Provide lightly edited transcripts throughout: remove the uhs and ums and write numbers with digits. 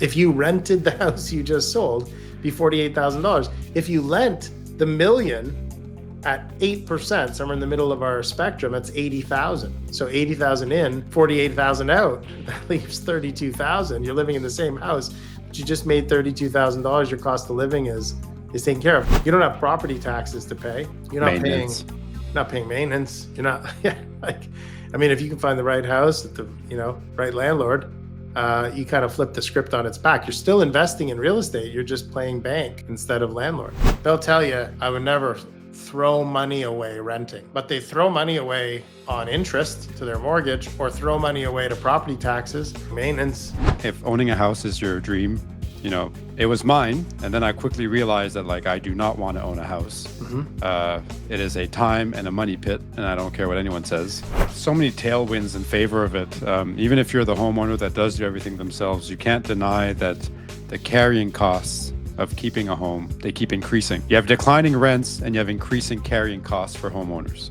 If you rented the house you just sold, be $48,000. If you lent the million at 8%, somewhere in the middle of our spectrum, that's 80,000. So 80,000 in, 48,000 out, that leaves 32,000. You're living in the same house, but you just made $32,000. Your cost of living is taken care of. You don't have property taxes to pay. You're not Maintenance. paying maintenance. You're not, if you can find the right house at the, right landlord, you kind of flip the script on its back. You're still investing in real estate. You're just playing bank instead of landlord. They'll tell you, I would never throw money away renting, but they throw money away on interest to their mortgage or throw money away to property taxes, maintenance. If owning a house is your dream, it was mine. And then I quickly realized that I do not want to own a house. It is a time and a money pit, and I don't care what anyone says. So many tailwinds in favor of it. Even if you're the homeowner that does do everything themselves, you can't deny that the carrying costs of keeping a home, they keep increasing. You have declining rents and you have increasing carrying costs for homeowners.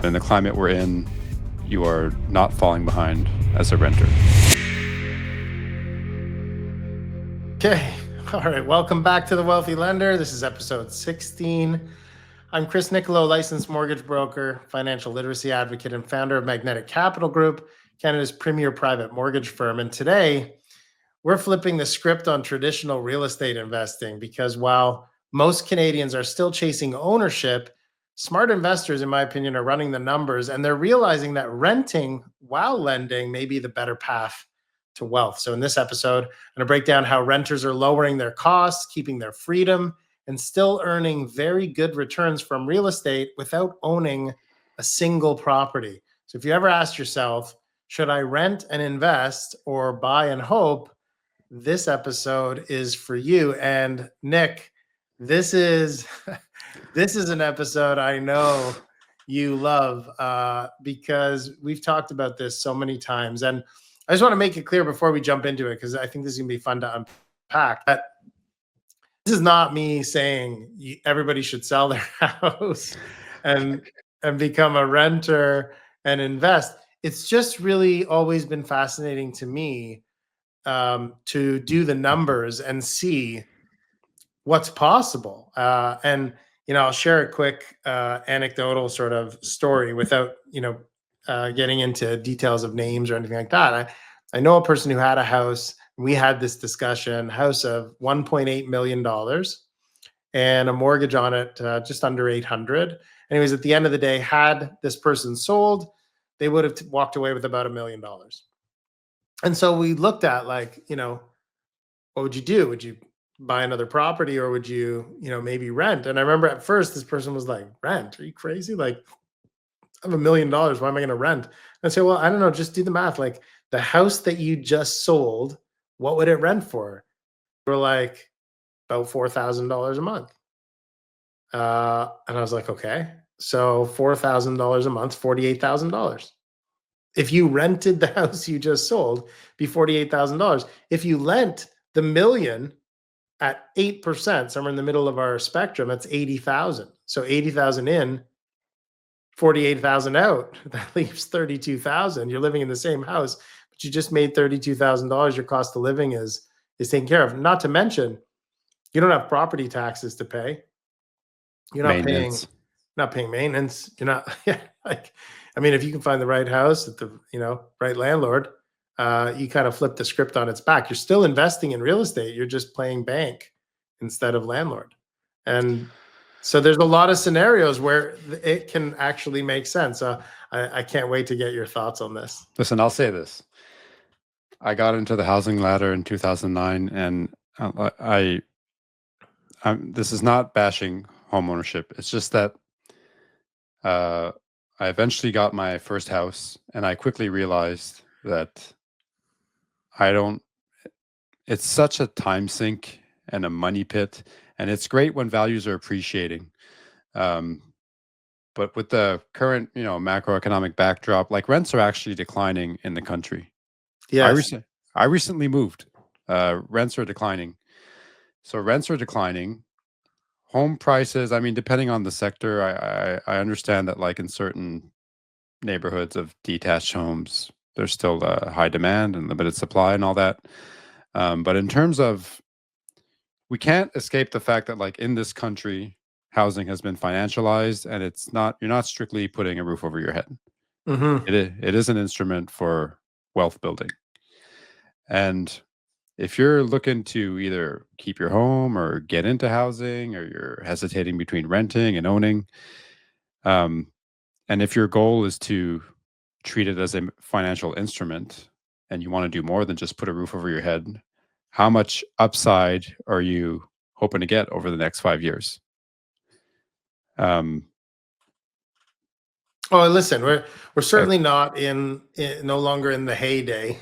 In the climate we're in, you are not falling behind as a renter. Okay. All right. Welcome back to The Wealthy Lender. This is episode 16. I'm Chris Nichilo, licensed mortgage broker, financial literacy advocate, and founder of Magnetic Capital Group, Canada's premier private mortgage firm. And today, we're flipping the script on traditional real estate investing because while most Canadians are still chasing ownership, smart investors, in my opinion, are running the numbers and they're realizing that renting while lending may be the better path to wealth. So in this episode, I'm going to break down how renters are lowering their costs, keeping their freedom, and still earning very good returns from real estate without owning a single property. So if you ever asked yourself, should I rent and invest or buy and hope? This episode is for you. And Nick, this is an episode I know you love because we've talked about this so many times. And I just want to make it clear before we jump into it, because I think this is going to be fun to unpack, that this is not me saying everybody should sell their house and become a renter and invest. It's just really always been fascinating to me to do the numbers and see what's possible. And I'll share a quick anecdotal sort of story without, getting into details of names or anything like that. I know a person who had a house. We had this discussion, house of $1.8 million and a mortgage on it just under 800. Anyways, at the end of the day, had this person sold, they would have walked away with about $1 million. And so we looked at what would you do? Would you buy another property or would you, maybe rent? And I remember at first this person was like, rent? Are you crazy? I have $1 million. Why am I going to rent? And I say, well, I don't know. Just do the math. The house that you just sold, what would it rent for? We're like about $4,000 a month. And I was like, okay, so $4,000 a month, $48,000. If you rented the house you just sold, be $48,000. If you lent the million at 8%, somewhere in the middle of our spectrum, that's 80,000. So 80,000 in, 48,000 out, that leaves 32,000. You're living in the same house, but you just made $32,000. Your cost of living is taken care of. Not to mention, you don't have property taxes to pay. You're not paying maintenance. You're not if you can find the right house at the, right landlord, you kind of flip the script on its back. You're still investing in real estate. You're just playing bank instead of landlord. And so there's a lot of scenarios where it can actually make sense. I can't wait to get your thoughts on this. Listen, I'll say this. I got into the housing ladder in 2009, and this is not bashing homeownership. It's just that I eventually got my first house, and I quickly realized that it's such a time sink and a money pit, and it's great when values are appreciating. But with the current, macroeconomic backdrop, rents are actually declining in the country. Yes. I recently moved. Rents are declining. So rents are declining. Home prices, depending on the sector, I understand that in certain neighborhoods of detached homes, there's still high demand and limited supply and all that. But in terms of, we can't escape the fact that like in this country, housing has been financialized, and you're not strictly putting a roof over your head. Mm-hmm. It is an instrument for wealth building. And if you're looking to either keep your home or get into housing, or you're hesitating between renting and owning, um, and if your goal is to treat it as a financial instrument and you want to do more than just put a roof over your head, how much upside are you hoping to get over the next 5 years? Um, Oh, listen, we're certainly not no longer in the heyday,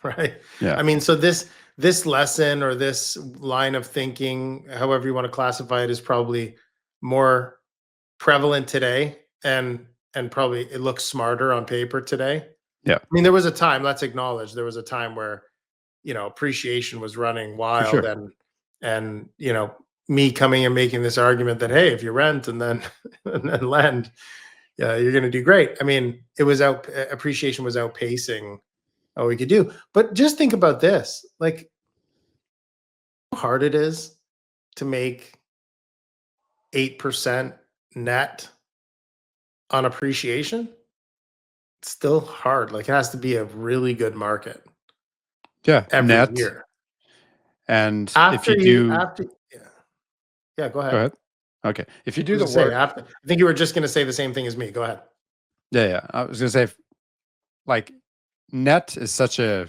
right? yeah, I mean, so this lesson or this line of thinking, however you want to classify it, is probably more prevalent today, and probably it looks smarter on paper today. yeah, I mean, there was a time, let's acknowledge, there was a time where, appreciation was running for wild, sure. and me coming and making this argument that, hey, if you rent and then and then lend, yeah, you're going to do great. I mean, appreciation was outpacing what we could do. But just think about this, like how hard it is to make 8% net on appreciation. It's still hard. Like it has to be a really good market Yeah, every net. year. And if After you you, do, after, yeah, yeah, go go ahead. ahead. Okay. If you I do was the gonna say work, after. I think you were just gonna say the same thing as me. Go ahead. yeah, yeah. I was going to say, like, net is such a,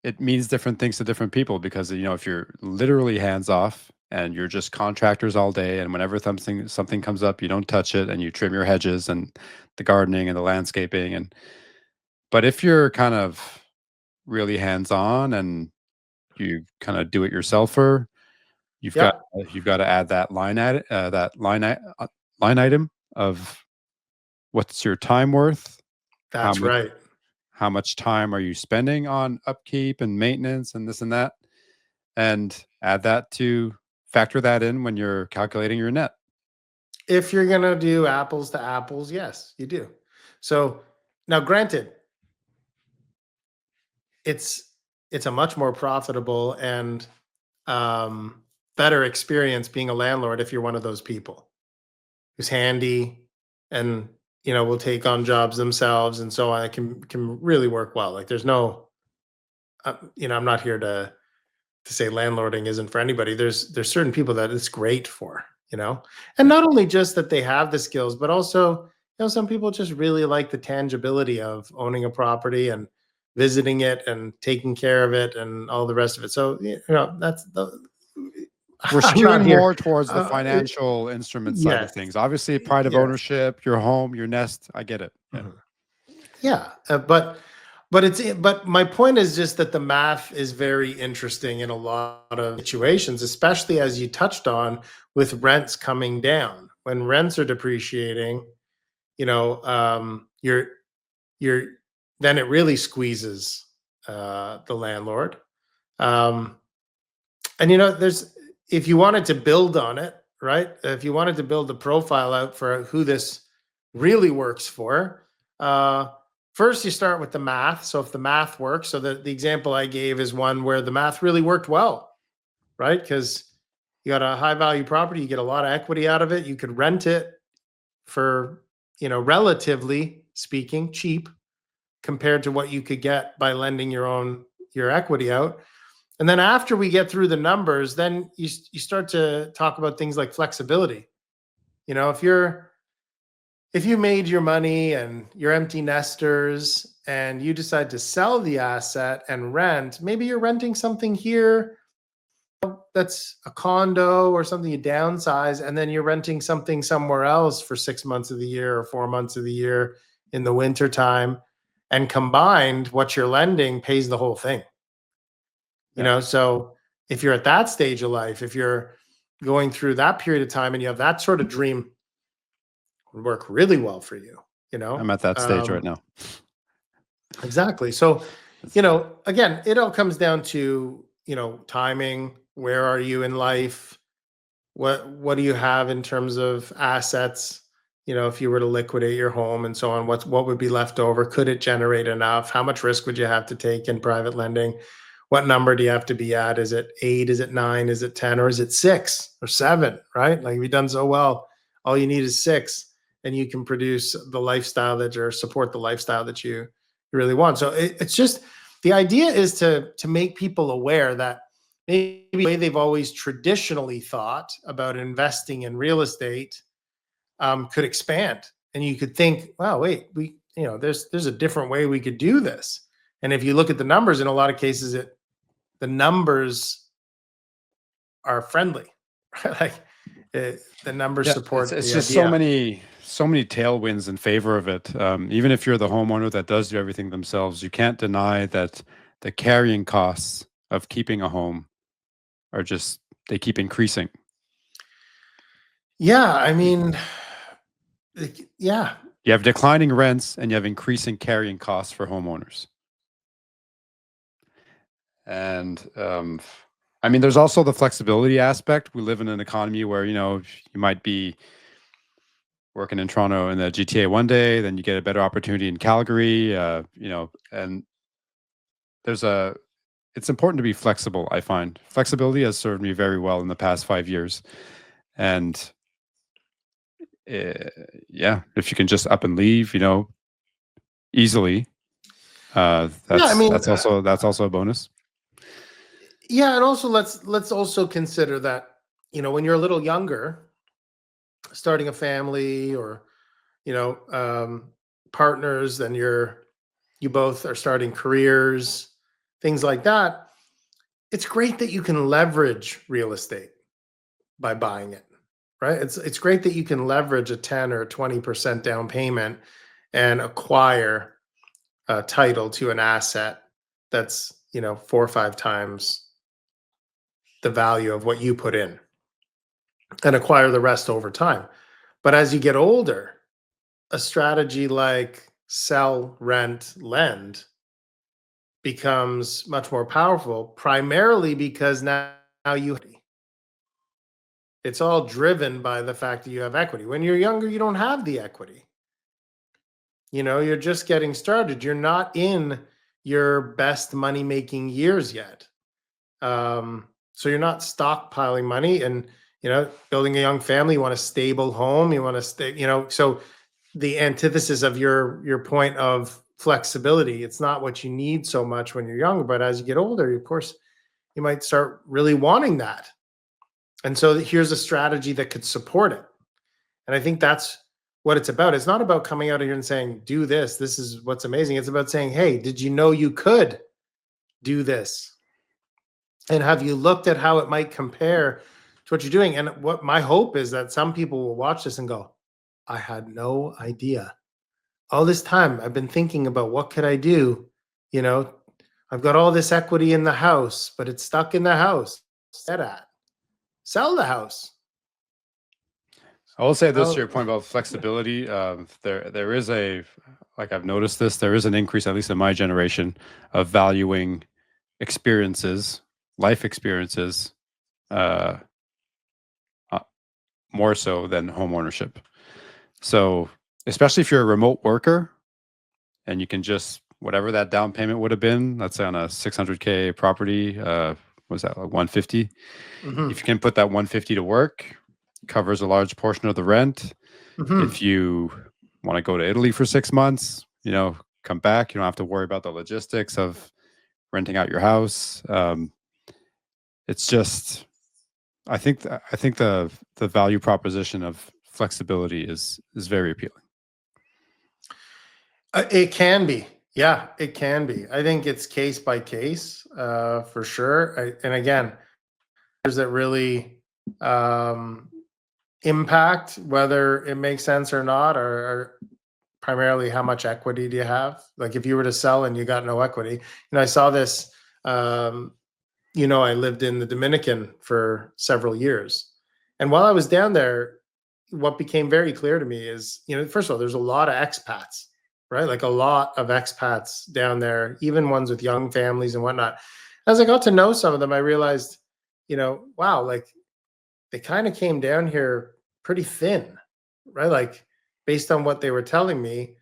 it means different things to different people because, if you're literally hands off and you're just contractors all day, and whenever something comes up, you don't touch it and you trim your hedges and the gardening and the landscaping. But if you're kind of really hands on and you kind of do it yourselfer, you've got Yeah, you've got to add that line item of what's your time worth, how that's much right. how much time are you spending on upkeep and maintenance and this and that, and factor that in when you're calculating your net. If you're gonna do apples to apples, yes, you do. So now, granted, it's it's a much more profitable and um, better experience being a landlord if you're one of those people who's handy and will take on jobs themselves and so on. It can really work well. Like there's no, I'm not here to say landlording isn't for anybody. There's certain people that it's great for, and Yeah, not only just that they have the skills, but also some people just really like the tangibility of owning a property and visiting it and taking care of it and all the rest of it. So that's the. we're I'm not skewing here. more towards the It, financial instrument side of yes, things. Obviously, pride of yes. ownership, your home, your nest. I get it. Yeah, Mhm. Yeah, but my point is just that the math is very interesting in a lot of situations, especially as you touched on with rents coming down. When rents are depreciating, you're then it really squeezes the landlord. Um, and there's if you wanted to build on it, right? If you wanted to build a profile out for who this really works for, uh, first you start with the math. So if the math works, so the example I gave is one where the math really worked well, right? Because you got a high value property, you get a lot of equity out of it. You could rent it for, relatively speaking, cheap compared to what you could get by lending your equity out. And then after we get through the numbers, then you start to talk about things like flexibility. If you made your money and you're empty nesters and you decide to sell the asset and rent, maybe you're renting something here that's a condo or something you downsize, and then you're renting something somewhere else for 6 months of the year or 4 months of the year in the winter time. And combined, what you're lending pays the whole thing. yeah. So if you're at that stage of life, if you're going through that period of time and you have that sort of dream, it would work really well for you, you I'm know? at that stage right Um, now. exactly. So, It's, again, it all comes down to, timing. Where are you in life? What do you have in terms of assets? If you were to liquidate your home and so on, what would be left over? Could it generate enough? How much risk would you have to take in private lending? what number do you have to be at? Is it 8? Is it 9? Is it 10? Or is it 6 or 7? Right? Like, if you've done so well, all you need is 6, and you can produce the lifestyle that, or support the lifestyle that you really want. So it's just, the idea is to make people aware that maybe the way they've always traditionally thought about investing in real estate could expand, and you could think, wow, wait, there's a different way we could do this. And if you look at the numbers, in a lot of cases, the numbers are friendly. Like, the numbers Yeah, support it's the just so idea. many tailwinds in favor of it. Even if you're the homeowner that does do everything themselves, you can't deny that the carrying costs of keeping a home are just, they keep increasing. Yeah, I Y- mean, yeah, You have declining rents and you have increasing carrying costs for homeowners. And I mean, there's also the flexibility aspect. We live in an economy where, you might be working in Toronto in the GTA one day, then you get a better opportunity in Calgary, and there's a, it's important to be flexible. I find flexibility has served me very well in the past 5 years. And uh, yeah, if you can just up and leave, easily, yeah. I mean, that's also a bonus. yeah, and also let's also consider that, when you're a little younger, starting a family, or you know um, partners, then you both are starting careers, things like that. It's great that you can leverage real estate by buying it, right? It's great that you can leverage a 10 or 20% down payment and acquire a title to an asset that's 4 or 5 times the value of what you put in, and acquire the rest over time. But as you get older, a strategy like sell, rent, lend becomes much more powerful, primarily because now it's all driven by the fact that you have equity. When you're younger, you don't have the equity. You're just getting started. You're not in your best money making years yet. So you're not stockpiling money, and building a young family. You want a stable home. You want to stay. So the antithesis of your point of flexibility. It's not what you need so much when you're younger, but as you get older, of course, you might start really wanting that. And so here's a strategy that could support it. And I think that's what it's about. It's not about coming out here and saying, do this. This is what's amazing. It's about saying, hey, did you know you could do this? And have you looked at how it might compare to what you're doing? And what my hope is that some people will watch this and go, I had no idea. All this time I've been thinking about what could I do? You know, I've got all this equity in the house, but it's stuck in the house. Instead at sell the house. I will say this to Sell. your point about flexibility. There is like I've noticed this. There is an increase, at least in my generation, of valuing experiences, life experiences, uh, uh, more so than home ownership. So, especially if you're a remote worker and you can just, whatever that down payment would have been, let's say on a 600K property, was that like 150? If you Mhm. can put that 150 to work, covers a large portion of the rent. If Mhm. you want to go to Italy for 6 months, come back. You don't have to worry about the logistics of renting out your house. It's just, I think the value proposition of flexibility is very appealing. It can be. Yeah, it can be. I think it's case by case, for sure. And again, there's that really um, impact whether it makes sense or not, or primarily how much equity do you have. Like, if you were to sell and you got no equity, I saw this. Um, I lived in the Dominican for several years, and while I was down there, what became very clear to me is, first of all, there's a lot of expats, right? Like, a lot of expats down there, even ones with young families and whatnot. As I got to know some of them, I realized, wow, like, they kind of came down here pretty thin, right? Like, based on what they were telling me,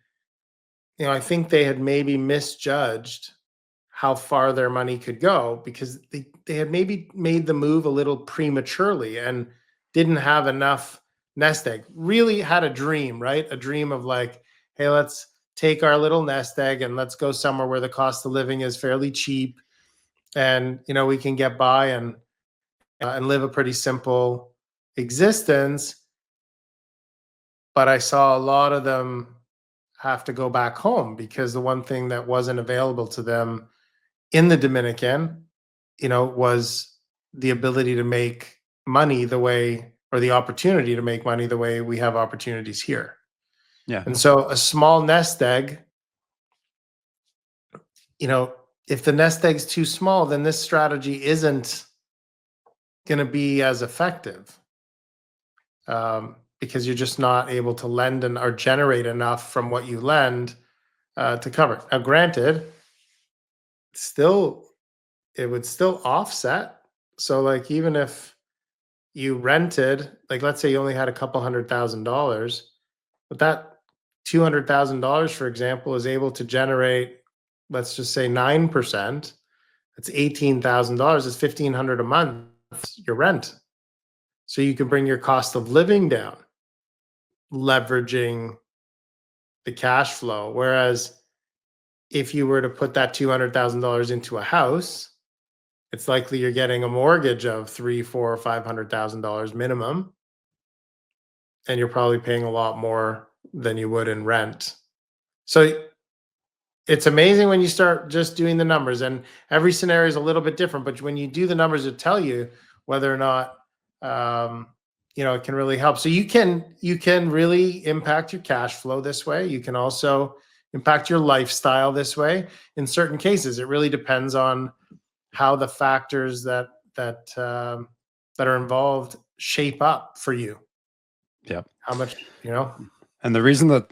I think they had maybe misjudged how far their money could go because they had maybe made the move a little prematurely and didn't have enough nest egg. Really had a dream, right? A dream of like, hey, let's take our little nest egg and let's go somewhere where the cost of living is fairly cheap and we can get by and live a pretty simple existence. But I saw a lot of them have to go back home because the one thing that wasn't available to them in the Dominican, was the ability to make money the way, or the opportunity to make money the way we have opportunities here. Yeah. And so a small nest egg, if the nest egg's too small, then this strategy isn't going to be as effective because you're just not able to lend or generate enough from what you lend to cover. Now, granted, it would still offset. So like even if you rented, like let's say you only had a couple $100,000, but that $200,000, for example, is able to generate, let's just say 9%. That's $18,000. It's $1,500 a month. Your rent. So you can bring your cost of living down, leveraging the cash flow. Whereas if you were to put that $200,000 into a house, it's likely you're getting a mortgage of $300,000, $400,000, or $500,000 minimum, and you're probably paying a lot more than you would in rent. So it's amazing when you start just doing the numbers, and every scenario is a little bit different. But when you do the numbers, it tell you whether or not it can really help. So you can really impact your cash flow this way. You can also impact your lifestyle this way. In certain cases, it really depends on how the factors that are involved shape up for you. Yeah. How much, And the reason that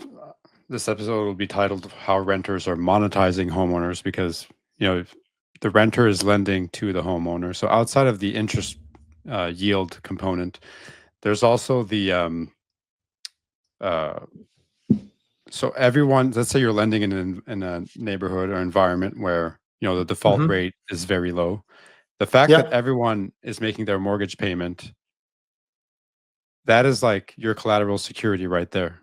this episode will be titled "How Renters Are Monetizing Homeowners," because the renter is lending to the homeowner. So outside of the interest yield component, there's also the so everyone. Let's say you're lending in a neighborhood or environment where the default rate is very low. The fact that everyone is making their mortgage payment, that is like your collateral security right there.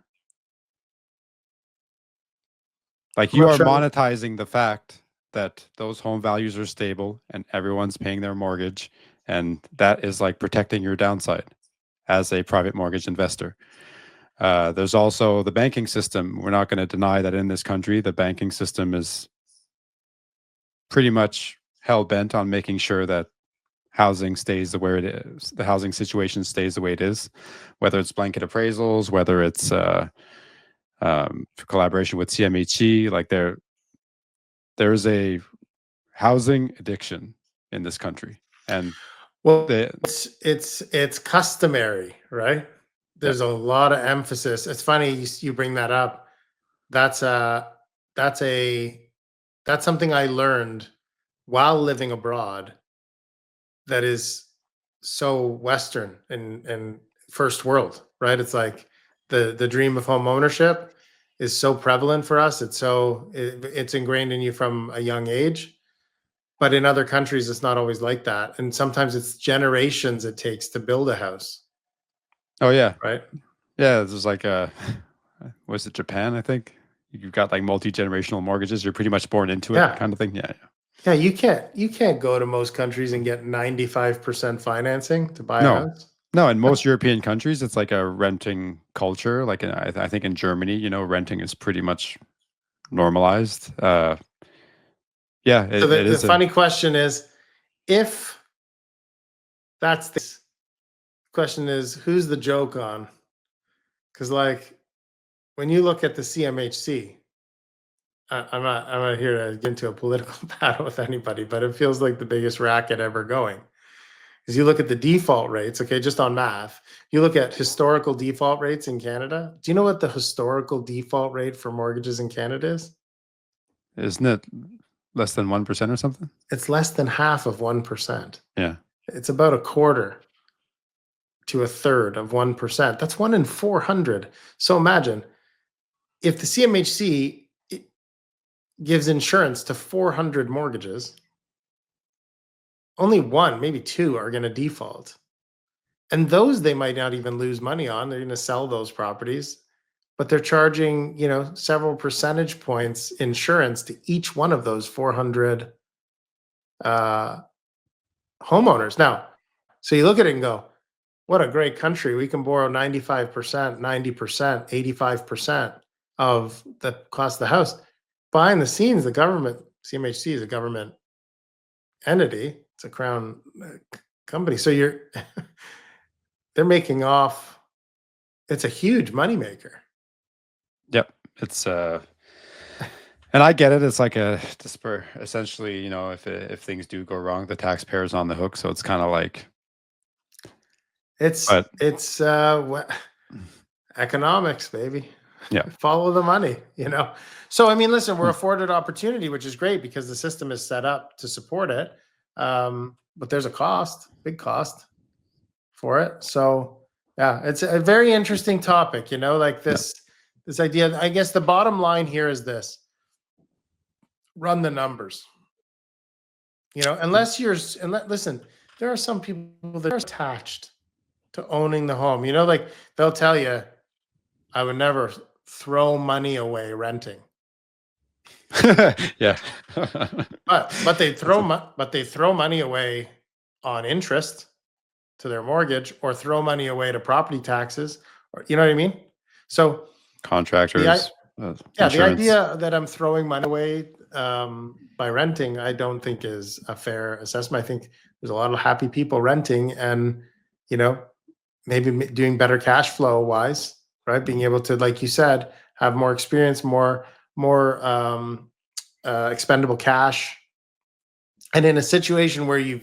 Like you are monetizing the fact that those home values are stable and everyone's paying their mortgage. And that is like protecting your downside as a private mortgage investor. There's also the banking system. We're not going to deny that in this country, the banking system is pretty much hell-bent on making sure that housing stays the way it is. The housing situation stays the way it is, whether it's blanket appraisals, whether it's collaboration with CMHC. Like there's a housing addiction in this country, and it's customary, right? There's a lot of emphasis. It's funny you bring that up. That's something I learned while living abroad that is so Western and first world, right? It's like the dream of home ownership is so prevalent for us. It's ingrained in you from a young age. But in other countries, it's not always like that. And sometimes it's generations it takes to build a house. Oh, yeah. Right? Yeah, there's like was it Japan, I think? You've got like multi-generational mortgages. You're pretty much born into it kind of thing. Yeah. Yeah, you can't go to most countries and get 95% financing to buy a house. No, in most European countries, it's like a renting culture. Like I think in Germany, renting is pretty much normalized. Yeah, So the funny question is, if that's the question is, who's the joke on? Because like when you look at the CMHC, I'm not here to get into a political battle with anybody, but it feels like the biggest racket ever going. Because you look at the default rates, okay, just on math, you look at historical default rates in Canada. Do you know what the historical default rate for mortgages in Canada is? Isn't it less than 1% or something? It's less than half of 1%. Yeah. It's about a quarter to a third of 1%. That's 1 in 400. So imagine if the CMHC gives insurance to 400 mortgages, only one, maybe two are going to default. And those they might not even lose money on. They're going to sell those properties, but they're charging, several percentage points insurance to each one of those 400 uh, homeowners. Now, so you look at it and go, what a great country. We can borrow 95%, 90%, 85% of the cost of the house. Behind the scenes, the government, CMHC is a government entity. It's a crown company. So they're making off. It's a huge moneymaker. Yep. It's and I get it. It's like essentially, if things do go wrong, the taxpayer's on the hook. So it's kind of like it's economics, baby. Yeah. Follow the money, So, I mean, listen, we're afforded opportunity, which is great because the system is set up to support it. But there's a cost, big cost for it. So, yeah, it's a very interesting topic, like this idea. I guess the bottom line here is this: run the numbers. Listen, there are some people that are attached to owning the home. Like they'll tell you, I would never throw money away renting. Yeah. but they throw money away on interest to their mortgage, or throw money away to property taxes, or you know what I mean? So contractors. the idea that I'm throwing money away by renting, I don't think is a fair assessment. I think there's a lot of happy people renting, and maybe doing better cash flow wise, right? Being able to, like you said, have more experience, more expendable cash. And in a situation where you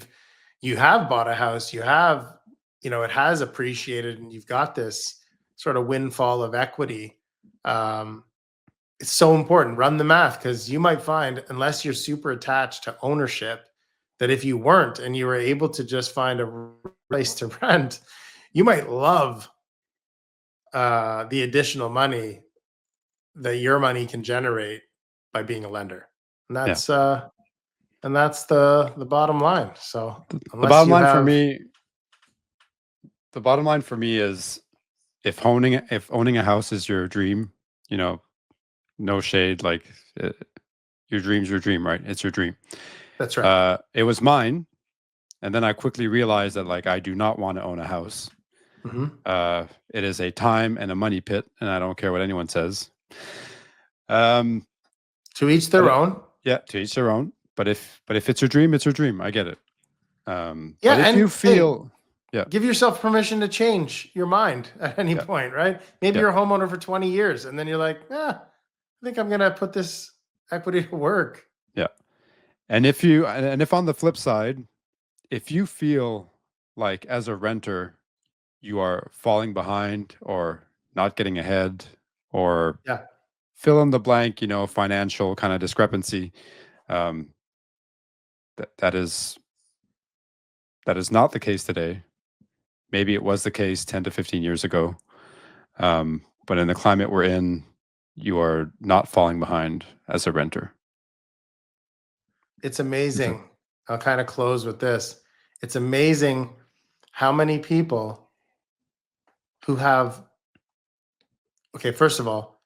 have bought a house, you have, it has appreciated, and you've got this sort of windfall of equity. It's so important. Run the math, because you might find, unless you're super attached to ownership, that if you weren't and you were able to just find a place to rent, you might love the additional money that your money can generate by being a lender. And that's the bottom line. So the bottom line for me is, if owning a house is your dream, no shade, like your dream's your dream, right? It's your dream. That's right. It was mine, and then I quickly realized that I do not want to own a house. Mm-hmm. It is a time and a money pit, and I don't care what anyone says. To each their own. Yeah, to each their own. But if it's your dream, it's your dream. I get it. But if you feel, give yourself permission to change your mind at any point, right? Maybe you're a homeowner for 20 years, and then you're like, I think I'm gonna put this equity to work. Yeah. And if on the flip side, if you feel like as a renter you are falling behind or not getting ahead, or fill in the blank, financial kind of discrepancy, that is not the case today. Maybe it was the case 10 to 15 years ago. But in the climate we're in, you are not falling behind as a renter. It's amazing. I'll kind of close with this. It's amazing how many people who have, first of all,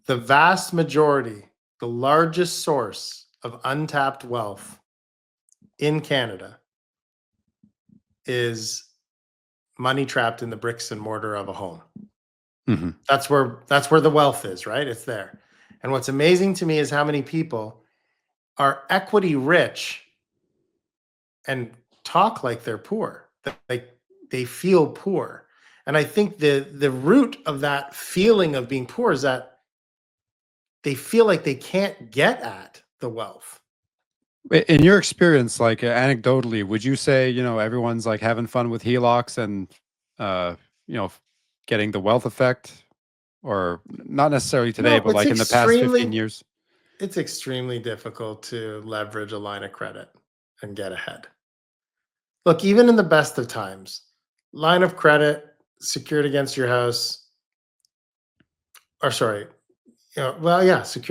the vast majority, the largest source of untapped wealth in Canada is money trapped in the bricks and mortar of a home. Mm-hmm. That's where the wealth is, right? It's there. And what's amazing to me is how many people are equity rich and talk like they're poor, like they feel poor. And I think the root of that feeling of being poor is that they feel like they can't get at the wealth. In your experience, anecdotally, would you say, everyone's having fun with HELOCs and, getting the wealth effect? Or not necessarily today, but in the past 15 years? It's extremely difficult to leverage a line of credit and get ahead. Look, even in the best of times, line of credit secured against your house, secured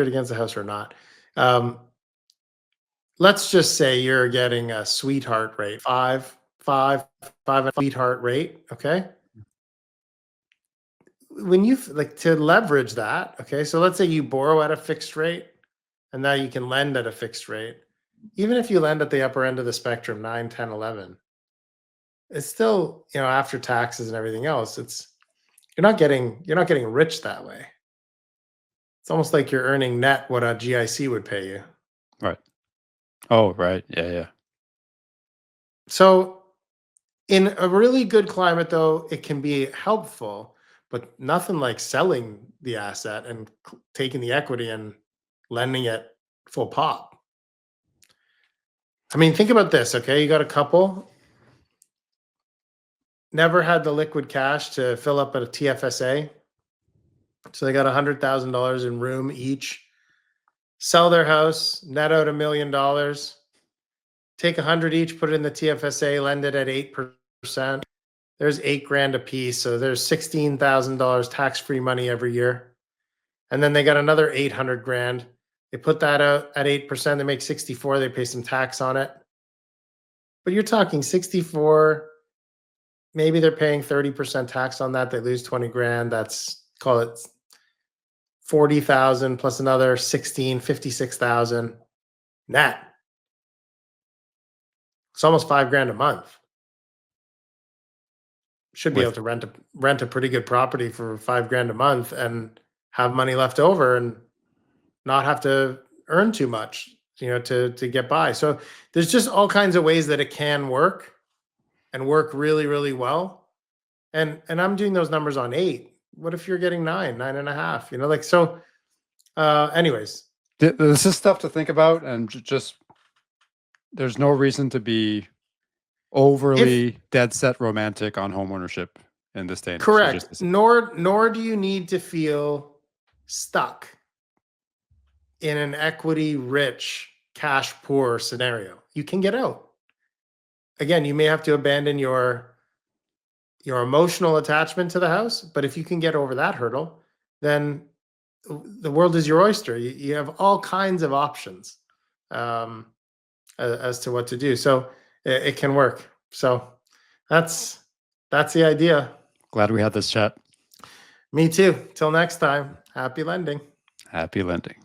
against the house or not. Let's just say you're getting a sweetheart rate, five, sweetheart rate. Okay. When you like to leverage that, okay. So let's say you borrow at a fixed rate and now you can lend at a fixed rate. Even if you lend at the upper end of the spectrum, 9, 10, 11, it's still, after taxes and everything else, you're not getting rich that way. It's almost like you're earning net what a GIC would pay you. Right. Oh, right. Yeah. So in a really good climate, though, it can be helpful, but nothing like selling the asset and taking the equity and lending it full pop. I mean, think about this, okay? You got a couple, never had the liquid cash to fill up at a TFSA. So they got $100,000 in room each, sell their house, net out $1 million, take 100 each, put it in the TFSA, lend it at 8%. There's $8,000 a piece. So there's $16,000 tax-free money every year. And then they got another 800 grand. They put that out at 8%. They make 64. They pay some tax on it. But you're talking 64. Maybe they're paying 30% tax on that. They lose 20 grand. That's, call it 40,000 plus another 16, 56,000 net. It's almost $5,000 a month. Should be able to rent a pretty good property for $5,000 a month and have money left over and not have to earn too much, to get by. So there's just all kinds of ways that it can work and work really, really well. And I'm doing those numbers on 8. What if you're getting 9, 9.5? Anyways, This is stuff to think about, and just there's no reason to be overly dead set romantic on homeownership in this day and age. Correct. Nor do you need to feel stuck in an equity rich, cash poor scenario. You can get out. Again, you may have to abandon your emotional attachment to the house, but if you can get over that hurdle, then the world is your oyster. You have all kinds of options as to what to do. So it can work. So that's the idea. Glad we had this chat. Me too. Till next time. Happy lending. Happy lending.